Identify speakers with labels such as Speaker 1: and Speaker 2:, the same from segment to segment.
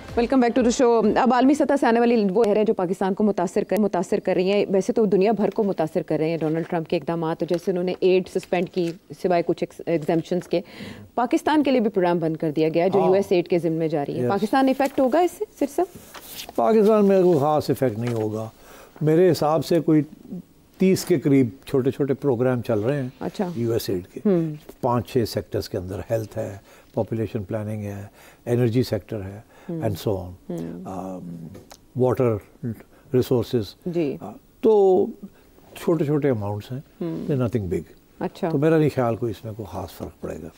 Speaker 1: Welcome back to the show. अब आलमी सतह से आने वाली वो लहरें जो पाकिस्तान को मुतासर कर रही हैं, वैसे तो दुनिया भर को मुतासर कर रहे हैं डोनाल्ड ट्रंप के इकदाम। तो जैसे उन्होंने एड सस्पेंड की सिवाय कुछ एग्जेम्पशंस के, पाकिस्तान के लिए भी प्रोग्राम बंद कर दिया गया जो यूएस एड के जिम्मे जारी है। पाकिस्तान इफेक्ट होगा इससे? सिर्फ
Speaker 2: पाकिस्तान में कोई ख़ास इफेक्ट नहीं होगा मेरे हिसाब से। कोई 30 के करीब छोटे छोटे प्रोग्राम चल रहे हैं। अच्छा। यूएस एड के 5-6 सेक्टर्स के अंदर, हेल्थ है, पॉपुलेशन प्लानिंग है, एनर्जी सेक्टर है, and so on, water resources. तो छोटे छोटे अमाउंट्स हैं, नथिंग बिग। अच्छा। तो मेरा नहीं ख्याल कोई इसमें कोई ख़ास फ़र्क पड़ेगा।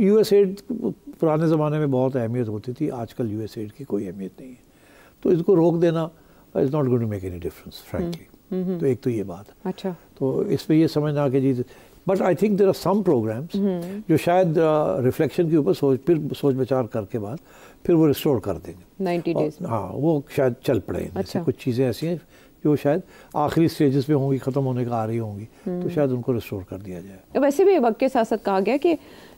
Speaker 2: यूएस एड पुराने ज़माने में बहुत अहमियत होती थी, आजकल यूएस एड की कोई अहमियत नहीं है, तो इसको रोक देना is not going to make any difference frankly. तो एक तो ये बात। अच्छा। तो इसमें ये समझना कि जी, but I think there are some programmes जो शायद रिफ्लेक्शन के ऊपर सोच विचार करके बाद फिर वो रिस्टोर कर देंगे 90 डेज। हाँ, वो शायद चल पड़े। अच्छा। कुछ चीज़ें ऐसी हैं जो शायद आखिरी स्टेजेस पे होंगी, ख़त्म होने का आ रही होंगी, तो शायद उनको रिस्टोर कर दिया जाए।
Speaker 1: वैसे भी वक्त के साथ साथ कहा गया कि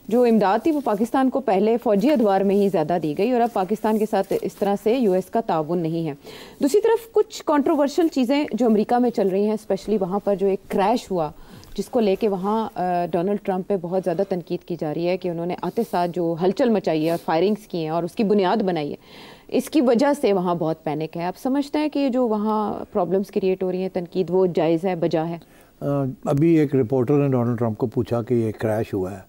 Speaker 1: जो इमदाद थी वो पाकिस्तान को पहले फौजी अदवार में ही ज़्यादा दी गई और अब पाकिस्तान के साथ इस तरह से यूएस का ताउन नहीं है। दूसरी तरफ कुछ कंट्रोवर्शियल चीज़ें जो अमेरिका में चल रही हैं, स्पेशली वहाँ पर जो एक क्रैश हुआ जिसको लेके वहाँ डोनाल्ड ट्रंप पे बहुत ज़्यादा तनकीद की जा रही है कि उन्होंने आते साथ जो हलचल मचाई है और फायरिंग्स की हैं और उसकी बुनियाद बनाई है, इसकी वजह से वहाँ बहुत पैनिक है। आप समझते हैं कि जो वहाँ प्रॉब्लम्स क्रिएट हो रही हैं, तनकीद वो जायज़ है, बजा है?
Speaker 2: अभी एक रिपोर्टर ने डोनाल्ड ट्रंप को पूछा कि ये क्रैश हुआ है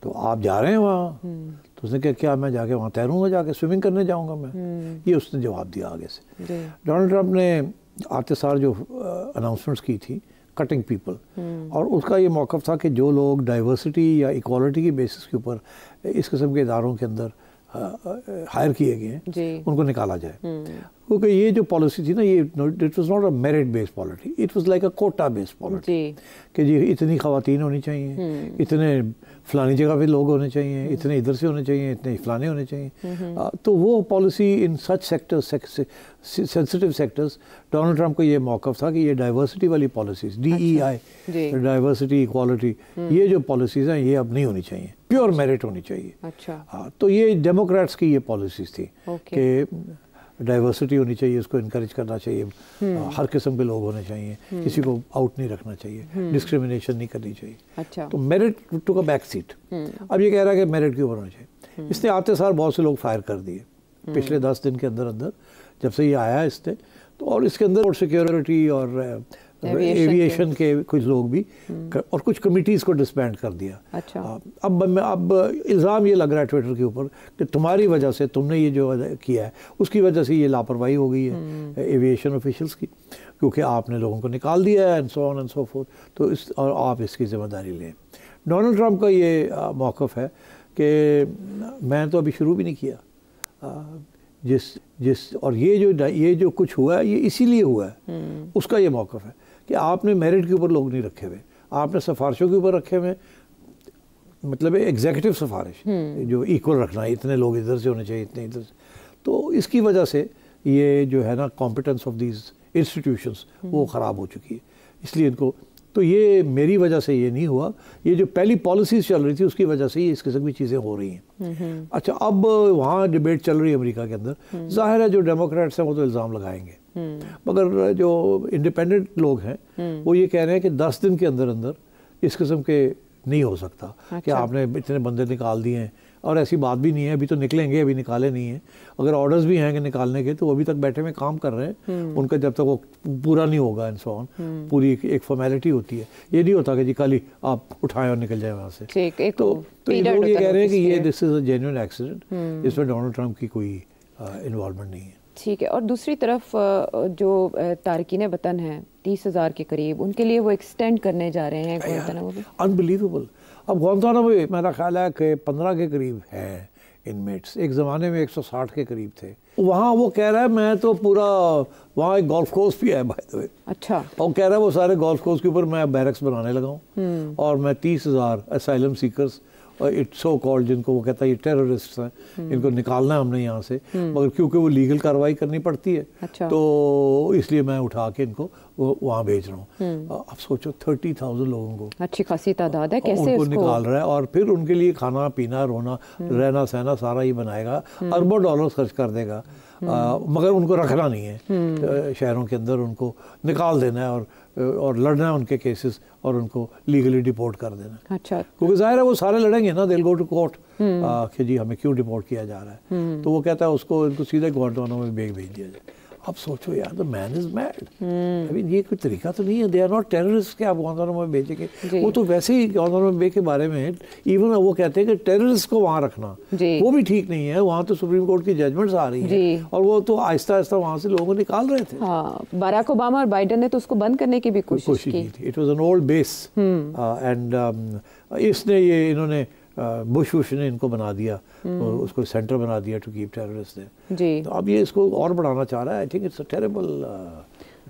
Speaker 2: तो आप जा रहे हैं वहाँ? तो उसने कहा क्या मैं जाके वहाँ तैरूँगा, जाके स्विमिंग करने जाऊँगा मैं? ये उसने जवाब दिया आगे से। डोनाल्ड ट्रंप ने आते सार जो अनाउंसमेंट्स की थी, कटिंग पीपल, और उसका ये मौक़िफ़ था कि जो लोग डाइवर्सिटी या इक्वालिटी की बेसिस के ऊपर इस किस्म के इदारों के अंदर हायर किए गए हैं उनको निकाला जाए। क्योंकि ये जो पॉलिसी थी ना, ये it was not a merit based policy, it was like a quota based policy कि जी इतनी ख़वातीन होनी चाहिए, इतने फलानी जगह पे लोग होने चाहिए, इतने इधर से होने चाहिए, इतने फलाने होने चाहिए। तो वो policy in such sectors, sensitive sectors, Donald Trump को ये मौक़िफ़ था कि ये डाइवर्सिटी वाली पॉलिसीज़, DEI, डाइवर्सिटी इक्वालिटी, ये जो पॉलिसीज़ हैं ये अब नहीं होनी चाहिए, प्योर मेरिट होनी चाहिए। अच्छा। तो ये डेमोक्रेट्स की ये पॉलिसीज़ थी कि डाइवर्सिटी होनी चाहिए, उसको इनकरेज करना चाहिए, हर किस्म के लोग होने चाहिए, किसी को आउट नहीं रखना चाहिए, डिस्क्रिमिनेशन नहीं करनी चाहिए। अच्छा। तो merit took a back seat. अब ये कह रहा है कि मेरिट के ऊपर होना चाहिए। इसने आते सार बहुत से लोग फायर कर दिए पिछले 10 दिन के अंदर अंदर, जब से ये आया इसने। तो और इसके अंदर सिक्योरिटी और एविएशन के कुछ लोग भी और कुछ कमिटीज़ को डिसबैंड कर दिया। अच्छा। अब इल्ज़ाम ये लग रहा है ट्विटर के ऊपर कि तुम्हारी वजह से, तुमने ये जो किया है उसकी वजह से ये लापरवाही हो गई है एविएशन ऑफिशियल्स की, क्योंकि आपने लोगों को निकाल दिया है and so on and so fourth, तो और आप इसकी ज़िम्मेदारी लें। डोनाल्ड ट्रंप का ये मौक़िफ़ है कि मैं तो अभी शुरू भी नहीं किया, और ये जो कुछ हुआ है ये इसीलिए हुआ है, उसका ये मौक़िफ़ है कि आपने मेरिट के ऊपर लोग नहीं रखे हुए, आपने सिफारिशों के ऊपर रखे हुए, मतलब एग्जीक्यूटिव सिफारिश जो इक्वल रखना है, इतने लोग इधर से होने चाहिए, इतने इधर से। तो इसकी वजह से ये जो है ना कॉम्पिटेंस ऑफ दीज इंस्टीट्यूशंस वो ख़राब हो चुकी है, इसलिए इनको। तो ये मेरी वजह से ये नहीं हुआ, ये जो पहली पॉलिसीज़ चल रही थी उसकी वजह से ये इस किस्म की चीज़ें हो रही हैं। अच्छा, अब वहाँ डिबेट चल रही है अमेरिका के अंदर, ज़ाहिर है जो डेमोक्रेट्स हैं वो तो इल्ज़ाम लगाएंगे, मगर जो इंडिपेंडेंट लोग हैं वो ये कह रहे हैं कि 10 दिन के अंदर अंदर इस किस्म के नहीं हो सकता। अच्छा। कि आपने इतने बंदे निकाल दिए हैं, और ऐसी बात भी नहीं है, अभी तो निकलेंगे, अभी निकाले नहीं हैं। अगर ऑर्डर्स भी हैं कि निकालने के, तो वो अभी तक बैठे में काम कर रहे हैं, उनका जब तक वो पूरा नहीं होगा एंड सो ऑन, पूरी एक फॉर्मेलिटी होती है। ये नहीं होता कि जी कल ही आप उठाएं और निकल जाए वहाँ से। तो ये लोग ये कह रहे हैं कि ये this is a genuine accident, इसमें डोनाल्ड ट्रंप की कोई इन्वॉल्वमेंट नहीं है। ठीक है। और दूसरी तरफ जो तारकीन वतन हैं 30,000 के करीब, उनके लिए वो एक्सटेंड करने जा रहे हैं गुआंतानामो। अनबिलीवेबल। अब गुआंतानामो मेरा ख्याल है कि 15 के करीब है इनमेट्स, एक ज़माने में 160 के करीब थे वहाँ। वो कह रहा है मैं तो पूरा, वहाँ एक गोल्फ कोर्स भी है बाय द वे। अच्छा। और कह रहा है वो सारे गोल्फ कोर्स के ऊपर मैं बैरक्स बनाने लगा हूँ और मैं 30,000 असाइलम सीकर्स सो कॉल्ड, जिनको वो कहता है ये टेररिस्ट हैं, इनको निकालना है हमने यहाँ से, मगर क्योंकि वो लीगल कार्रवाई करनी पड़ती है,
Speaker 1: अच्छा।
Speaker 2: तो इसलिए मैं उठा के इनको वहाँ भेज रहा हूँ। अब सोचो 30,000 लोगों को,
Speaker 1: अच्छी खासी तादाद है, कैसे
Speaker 2: उनको निकाल रहा है, और फिर उनके लिए खाना पीना रोना रहना सहना सारा ही बनाएगा, अरबों डॉलर खर्च कर देगा, मगर उनको रखना नहीं है शहरों के अंदर, उनको निकाल देना है और लड़ना है उनके केसेस और उनको लीगली डिपोर्ट कर देना।
Speaker 1: अच्छा।
Speaker 2: क्योंकि जाहिर है वो सारे लड़ेंगे ना, दिल गो टू कोर्ट कि जी हमें क्यों डिपोर्ट किया जा रहा है, तो वो कहता है उसको इनको सीधे ग्वांटानामो में भेज दिया जाए। अब सोचो यार, द मैन इज मैड। अभी ये कोई तरीका तो नहीं है, दे आर नॉट टेररिस्ट के आप ग्वांटानामो में भेजेंगे। वो तो वैसे ही ग्वांटानामो बे के बारे में इवन वो कहते हैं कि टेररिस्ट को वहाँ रखना वो भी ठीक नहीं है, वहाँ तो सुप्रीम कोर्ट की जजमेंट्स आ रही हैं और वो तो आहिस्ता आहिस्ता वहाँ से लोगों को निकाल रहे थे।
Speaker 1: हाँ, बराक ओबामा और बाइडेन ने तो उसको बंद करने की भी कोशिश की थी।
Speaker 2: It was an old base and इसने ये इन्होंने बुश ने इनको बना दिया, उसको सेंटर बना दिया टू कीप टेररिस्ट देयर। तो अब ये इसको और बढ़ाना चाह रहा है। I think it's a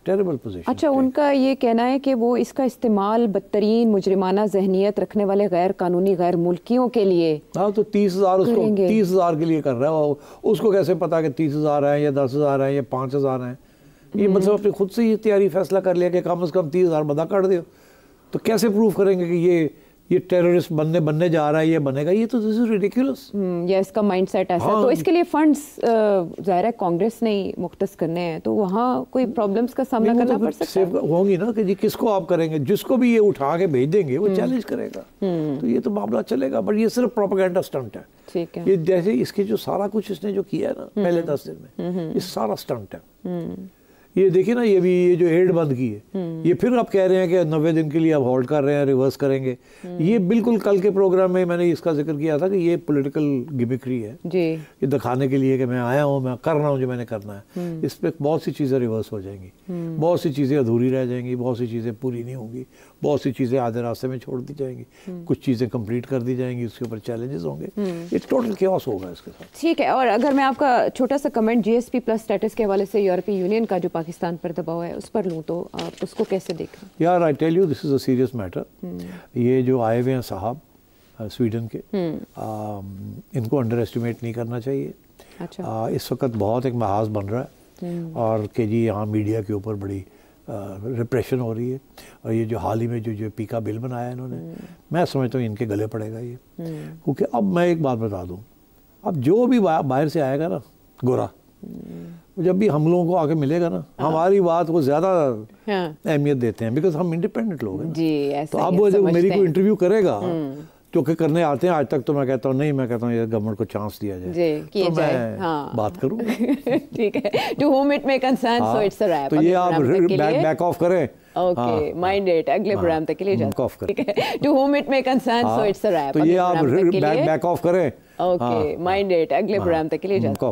Speaker 2: terrible position.
Speaker 1: अच्छा, उनका ये कहना है कि वो इसका इस्तेमाल बदतरीन मुजरिमाना जहनियत रखने वाले गैर कानूनी गैर मुल्कियों के लिए,
Speaker 2: हाँ, तो 30,000 उसको 30,000 के लिए कर रहा है। उसको कैसे पता कि 30,000 है या 10,000 है या 5,000 है? ये मतलब अपने खुद से ये तैयारी फैसला कर लिया कि कम से कम 30,000 बंदा कर दो, तो कैसे प्रूव करेंगे कि ये टेररिस्ट बनने जा रहा है, ये बनेगा? ये तो दिस इज रिडिकुलस।
Speaker 1: या इसका माइंडसेट ऐसा। हाँ, तो इसके लिए फंड्स जाहिर है कांग्रेस ने ही मुख्तस करने हैं, तो वहाँ कोई प्रॉब्लम्स का सामना करना पड़ सकता है।
Speaker 2: होंगी ना कि जी किसको आप करेंगे, जिसको भी ये उठा के भेज देंगे वो चैलेंज करेगा, तो ये तो मामला चलेगा। बट ये सिर्फ प्रोपेगेंडा स्टंट है।
Speaker 1: ठीक है।
Speaker 2: ये जैसे इसके जो सारा कुछ इसने जो किया है ना पहले 10 दिन में, ये सारा स्टंट है। ये देखिए ना, ये जो एड बंद की है, ये फिर आप कह रहे हैं कि 90 दिन के लिए अब होल्ड कर रहे हैं, रिवर्स करेंगे। ये बिल्कुल कल के प्रोग्राम में मैंने इसका जिक्र किया था कि ये पॉलिटिकल गिमिक्री है जी, ये दिखाने के लिए कि मैं आया हूँ, मैं कर रहा हूँ जो मैंने करना है। इस पर बहुत सी चीज़ें रिवर्स हो जाएंगी, बहुत सी चीज़ें अधूरी रह जाएंगी, बहुत सी चीज़ें पूरी नहीं होंगी, बहुत सी चीज़ें आधे रास्ते में छोड़ दी जाएंगी, कुछ चीज़ें कंप्लीट कर दी जाएंगी, उसके ऊपर चैलेंजेस होंगे। ये टोटल केओस होगा इसके साथ।
Speaker 1: ठीक है। और अगर मैं आपका छोटा सा कमेंट जीएसपी प्लस स्टेटस के हवाले से यूरोपीय यूनियन का जो पाकिस्तान पर दबाव है उस पर लूँ, तो आप उसको कैसे देख रहे हैं?
Speaker 2: यार I tell you this is a serious matter. ये जो आए हुए हैं साहब स्वीडन के, इनको अंडर एस्टिमेट नहीं करना चाहिए। अच्छा। इस वक्त बहुत एक महाज बन रहा है और कि जी यहाँ मीडिया के ऊपर बड़ी रिप्रेशन हो रही है, और ये जो हाल ही में जो पीका बिल बनाया है इन्होंने, मैं समझता हूँ इनके गले पड़ेगा ये। क्योंकि अब मैं एक बात बता दूँ, अब जो भी बाहर से आएगा ना गोरा, जब भी हम लोगों को आके मिलेगा ना, हमारी बात को ज़्यादा अहमियत देते हैं, बिकॉज हम इंडिपेंडेंट लोग हैं जी। तो अब वो जब मेरी को इंटरव्यू करेगा, जो कि करने आते हैं आज तक, तो मैं कहता हूँ नहीं, मैं कहता हूँ ये गवर्नमेंट को चांस दिया जाए तो मैं बात करूँ। ठीक
Speaker 1: है। To whom it may concern, so it's a wrap.
Speaker 2: तो ये आप बैक ऑफ करें।
Speaker 1: ओके, माइंड इट, अगले प्रोग्राम तक के लिए जाते हैं। ठीक है। To whom it may concern, so it's a wrap.
Speaker 2: तो ये आप बैक ऑफ करें।
Speaker 1: ओके, माइंड इट, अगले प्रोग्राम तक के लिए जाते हैं।